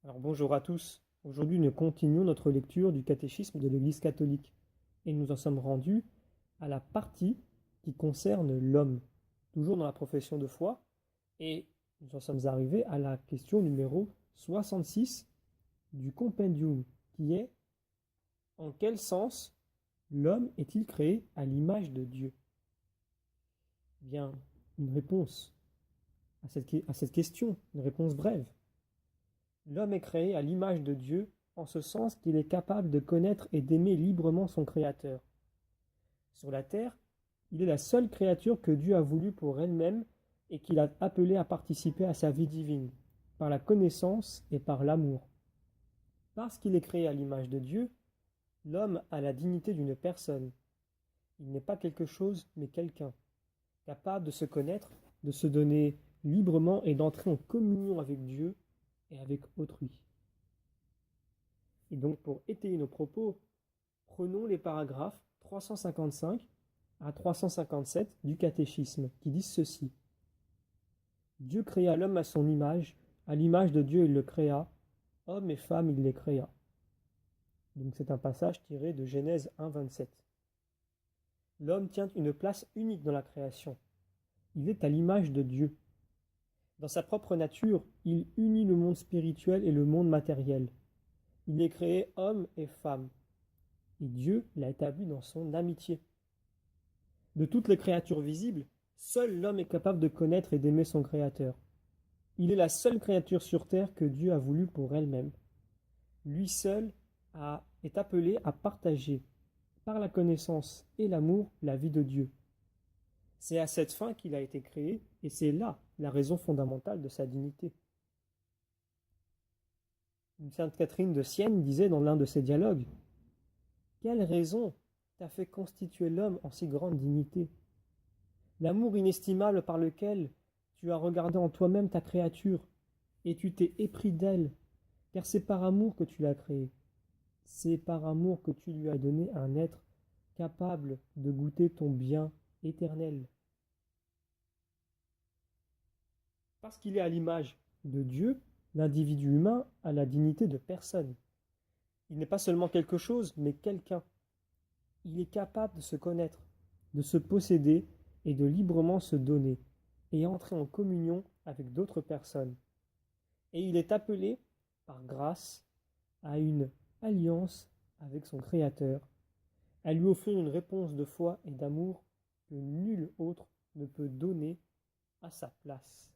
Alors bonjour à tous. Aujourd'hui, nous continuons notre lecture du catéchisme de l'Église catholique et nous en sommes rendus à la partie qui concerne l'homme, toujours dans la profession de foi, et nous en sommes arrivés à la question numéro 66 du compendium, qui est: en quel sens l'homme est-il créé à l'image de Dieu? Bien, une réponse à cette question, une réponse brève. L'homme est créé à l'image de Dieu en ce sens qu'il est capable de connaître et d'aimer librement son Créateur. Sur la terre, il est la seule créature que Dieu a voulu pour elle-même et qu'il a appelée à participer à sa vie divine, par la connaissance et par l'amour. Parce qu'il est créé à l'image de Dieu, l'homme a la dignité d'une personne. Il n'est pas quelque chose, mais quelqu'un, capable de se connaître, de se donner librement et d'entrer en communion avec Dieu et avec autrui. Et donc, pour étayer nos propos, prenons les paragraphes 355 à 357 du catéchisme qui disent ceci. Dieu créa l'homme à son image, à l'image de Dieu il le créa, hommes et femmes il les créa. Donc c'est un passage tiré de Genèse 1, 27. L'homme tient une place unique dans la création. Il est à l'image de Dieu. Dans sa propre nature, il unit le monde spirituel et le monde matériel. Il est créé homme et femme. Et Dieu l'a établi dans son amitié. De toutes les créatures visibles, seul l'homme est capable de connaître et d'aimer son Créateur. Il est la seule créature sur terre que Dieu a voulu pour elle-même. Lui seul est appelé à partager, par la connaissance et l'amour, la vie de Dieu. C'est à cette fin qu'il a été créé, et c'est là la raison fondamentale de sa dignité. Sainte Catherine de Sienne disait dans l'un de ses dialogues: quelle raison t'a fait constituer l'homme en si grande dignité? L'amour inestimable par lequel tu as regardé en toi-même ta créature, et tu t'es épris d'elle, car c'est par amour que tu l'as créée. C'est par amour que tu lui as donné un être capable de goûter ton bien éternel. Parce qu'il est à l'image de Dieu, l'individu humain a la dignité de personne. Il n'est pas seulement quelque chose, mais quelqu'un. Il est capable de se connaître, de se posséder et de librement se donner, et entrer en communion avec d'autres personnes. Et il est appelé, par grâce, à une alliance avec son Créateur, à lui offrir une réponse de foi et d'amour que nul autre ne peut donner à sa place.